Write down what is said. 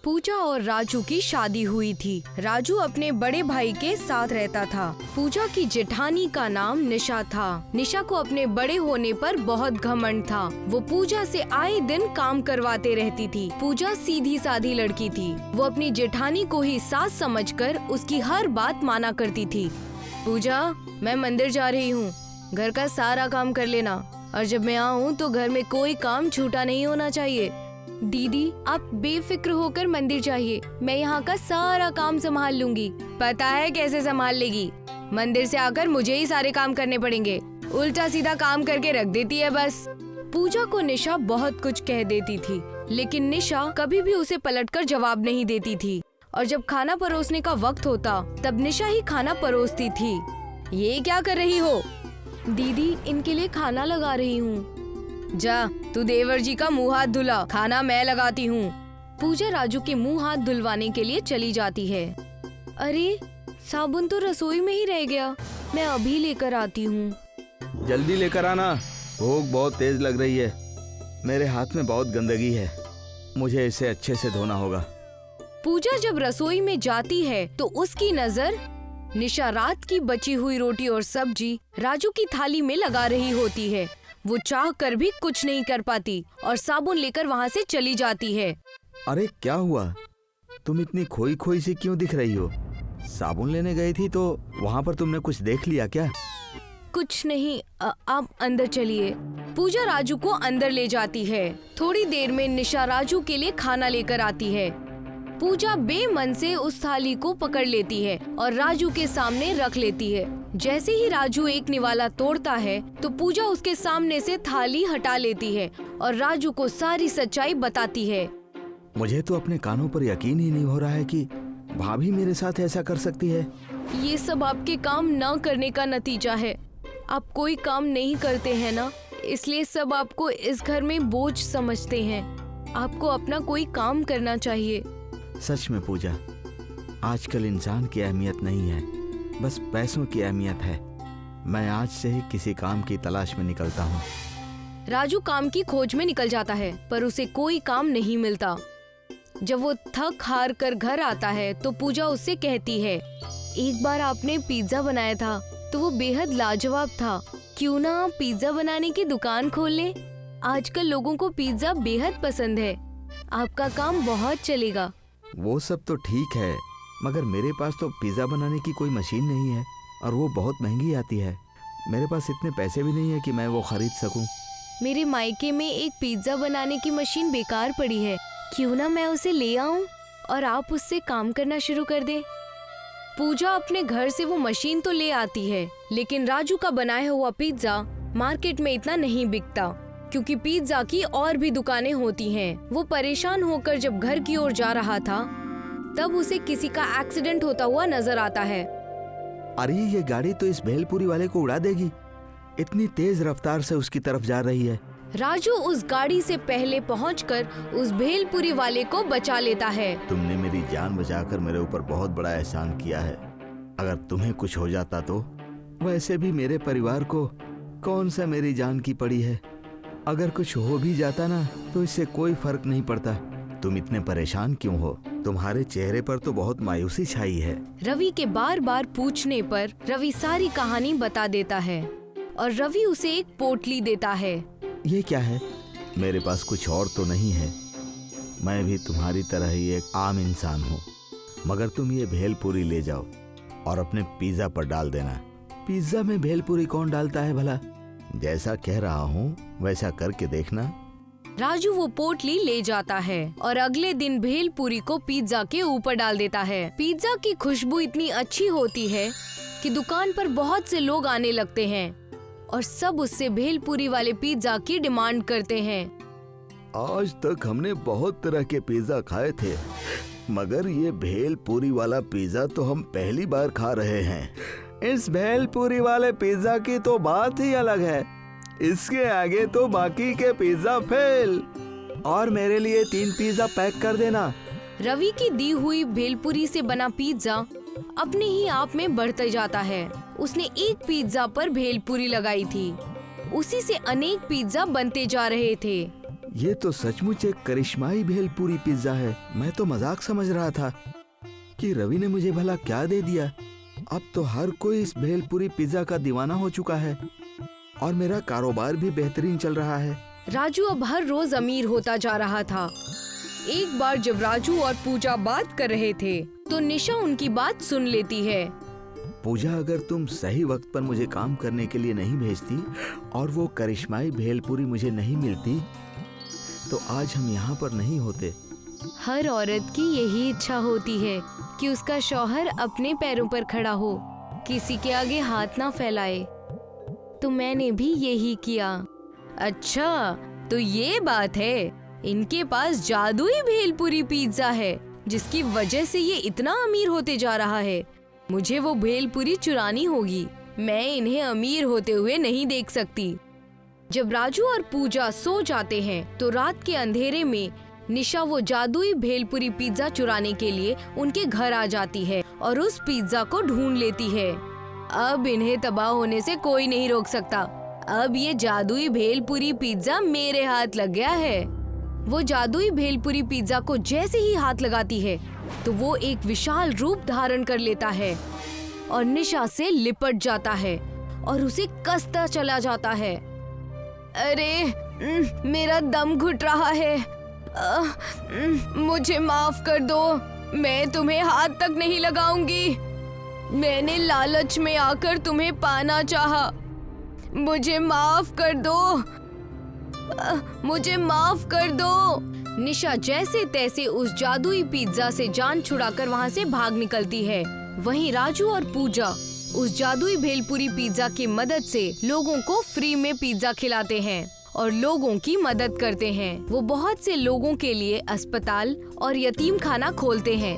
पूजा और राजू की शादी हुई थी। राजू अपने बड़े भाई के साथ रहता था। पूजा की जेठानी का नाम निशा था। निशा को अपने बड़े होने पर बहुत घमंड था। वो पूजा से आए दिन काम करवाते रहती थी। पूजा सीधी सादी लड़की थी। वो अपनी जेठानी को ही सास समझकर उसकी हर बात माना करती थी। पूजा, मैं मंदिर जा रही हूँ, घर का सारा काम कर लेना और जब मैं आऊँ तो घर में कोई काम छूटा नहीं होना चाहिए। दीदी, आप बेफिक्र होकर मंदिर जाइए, मैं यहाँ का सारा काम संभाल लूंगी। पता है कैसे संभाल लेगी? मंदिर से आकर मुझे ही सारे काम करने पड़ेंगे। उल्टा सीधा काम करके रख देती है बस। पूजा को निशा बहुत कुछ कह देती थी, लेकिन निशा कभी भी उसे पलटकर जवाब नहीं देती थी। और जब खाना परोसने का वक्त होता तब निशा ही खाना परोसती थी। ये क्या कर रही हो? दीदी, इनके लिए खाना लगा रही हूँ। जा, तू देवर जी का मुंह हाथ धुला, खाना मैं लगाती हूँ। पूजा राजू के मुंह हाथ धुलवाने के लिए चली जाती है। अरे, साबुन तो रसोई में ही रह गया, मैं अभी लेकर आती हूँ। जल्दी लेकर आना, भूख बहुत तेज लग रही है। मेरे हाथ में बहुत गंदगी है, मुझे इसे अच्छे से धोना होगा। पूजा जब रसोई में जाती है तो उसकी नजर निशा रात की बची हुई रोटी और सब्जी राजू की थाली में लगा रही होती है। वो चाह कर भी कुछ नहीं कर पाती और साबुन लेकर वहाँ से चली जाती है। अरे क्या हुआ? तुम इतनी खोई खोई सी क्यों दिख रही हो? साबुन लेने गई थी तो वहाँ पर तुमने कुछ देख लिया क्या? कुछ नहीं, आप अंदर चलिए। पूजा राजू को अंदर ले जाती है। थोड़ी देर में निशा राजू के लिए खाना लेकर आती है। पूजा बेमन से उस थाली को पकड़ लेती है और राजू के सामने रख लेती है। जैसे ही राजू एक निवाला तोड़ता है तो पूजा उसके सामने से थाली हटा लेती है और राजू को सारी सच्चाई बताती है। मुझे तो अपने कानों पर यकीन ही नहीं हो रहा है कि भाभी मेरे साथ ऐसा कर सकती है। ये सब आपके काम न करने का नतीजा है। आप कोई काम नहीं करते हैं ना, इसलिए सब आपको इस घर में बोझ समझते हैं। आपको अपना कोई काम करना चाहिए। सच में पूजा, आजकल इंसान की अहमियत नहीं है, बस पैसों की अहमियत है। मैं आज से ही किसी काम की तलाश में निकलता हूँ। राजू काम की खोज में निकल जाता है पर उसे कोई काम नहीं मिलता। जब वो थक हार कर घर आता है तो पूजा उससे कहती है, एक बार आपने पिज्जा बनाया था तो वो बेहद लाजवाब था। क्यों ना आप पिज्जा बनाने की दुकान खोल लें? आजकल लोगों को पिज्जा बेहद पसंद है। आपका काम बहुत चलेगा। वो सब तो ठीक है, मगर मेरे पास तो पिज्जा बनाने की कोई मशीन नहीं है और वो बहुत महंगी आती है। मेरे पास इतने पैसे भी नहीं है कि मैं वो खरीद सकूं। मेरे मायके में एक पिज्जा बनाने की मशीन बेकार पड़ी है, क्यों ना मैं उसे ले आऊं और आप उससे काम करना शुरू कर दें। पूजा अपने घर से वो मशीन तो ले आती है, लेकिन राजू का बनाया हुआ पिज्जा मार्केट में इतना नहीं बिकता क्योंकि पिज्जा की और भी दुकानें होती हैं। वो परेशान होकर जब घर की ओर जा रहा था तब उसे किसी का एक्सीडेंट होता हुआ नजर आता है। अरे ये गाड़ी तो इस भेलपुरी वाले को उड़ा देगी, इतनी तेज रफ्तार से उसकी तरफ जा रही है। राजू उस गाड़ी से पहले पहुंचकर उस भेलपुरी वाले को बचा लेता है। तुमने मेरी जान बचाकर मेरे ऊपर बहुत बड़ा एहसान किया है। अगर तुम्हें कुछ हो जाता तो? वैसे भी मेरे परिवार को कौन सा मेरी जान की पड़ी है। अगर कुछ हो भी जाता ना तो इससे कोई फर्क नहीं पड़ता। तुम इतने परेशान क्यों हो? तुम्हारे चेहरे पर तो बहुत मायूसी छाई है। रवि के बार बार पूछने पर रवि सारी कहानी बता देता है और रवि उसे एक पोटली देता है। ये क्या है? मेरे पास कुछ और तो नहीं है। मैं भी तुम्हारी तरह ही एक आम इंसान हूँ, मगर तुम ये भेलपुरी ले जाओ और अपने पिज्जा पर डाल देना। पिज्जा में भेलपुरी कौन डालता है भला? जैसा कह रहा हूँ वैसा करके देखना। राजू वो पोटली ले जाता है और अगले दिन भेलपुरी को पिज्जा के ऊपर डाल देता है। पिज्जा की खुशबू इतनी अच्छी होती है कि दुकान पर बहुत से लोग आने लगते हैं और सब उससे भेलपुरी वाले पिज्जा की डिमांड करते हैं। आज तक हमने बहुत तरह के पिज्जा खाए थे, मगर ये भेलपुरी वाला पिज्जा तो हम पहली बार खा रहे हैं। इस भेलपुरी वाले पिज्जा की तो बात ही अलग है। इसके आगे तो बाकी के पिज्जा फेल। और मेरे लिए 3 पिज्जा पैक कर देना। रवि की दी हुई भेलपुरी से बना पिज्जा अपने ही आप में बढ़ता जाता है। उसने एक पिज्जा पर भेलपुरी लगाई थी, उसी से अनेक पिज्जा बनते जा रहे थे। ये तो सचमुच एक करिश्माई भेलपूरी पिज्जा है। मैं तो मजाक समझ रहा था कि रवि ने मुझे भला क्या दे दिया। अब तो हर कोई इस भेलपूरी पिज्जा का दीवाना हो चुका है और मेरा कारोबार भी बेहतरीन चल रहा है। राजू अब हर रोज अमीर होता जा रहा था। एक बार जब राजू और पूजा बात कर रहे थे तो निशा उनकी बात सुन लेती है। पूजा, अगर तुम सही वक्त पर मुझे काम करने के लिए नहीं भेजती और वो करिश्माई भेलपूरी मुझे नहीं मिलती तो आज हम यहाँ पर नहीं होते। हर औरत की यही इच्छा होती है कि उसका शौहर अपने पैरों पर खड़ा हो, किसी के आगे हाथ ना फैलाए। तो मैंने भी यही किया। अच्छा, तो ये बात है, इनके पास जादुई भेलपूरी पिज्जा है जिसकी वजह से ये इतना अमीर होते जा रहा है। मुझे वो भेलपूरी चुरानी होगी। मैं इन्हें अमीर होते हुए नहीं देख सकती। जब राजू और पूजा सो जाते हैं तो रात के अंधेरे में निशा वो जादुई भेलपूरी पिज्जा चुराने के लिए उनके घर आ जाती है और उस पिज्जा को ढूंढ लेती है। अब इन्हें तबाह होने से कोई नहीं रोक सकता। अब ये जादुई भेलपूरी पिज्जा मेरे हाथ लग गया है। वो जादुई भेलपूरी पिज्जा को जैसे ही हाथ लगाती है तो वो एक विशाल रूप धारण कर लेता है और निशा से लिपट जाता है और उसे कसता चला जाता है। अरे मेरा दम घुट रहा है। मुझे माफ कर दो, मैं तुम्हें हाथ तक नहीं लगाऊंगी। मैंने लालच में आकर तुम्हें पाना चाहा। मुझे माफ कर दो, मुझे माफ कर दो। निशा जैसे तैसे उस जादुई पिज्जा से जान छुड़ाकर वहाँ से भाग निकलती है। वहीं राजू और पूजा उस जादुई भेलपूरी पिज्जा की मदद से लोगों को फ्री में पिज्जा खिलाते हैं और लोगों की मदद करते हैं। वो बहुत से लोगों के लिए अस्पताल और यतीम खाना खोलते हैं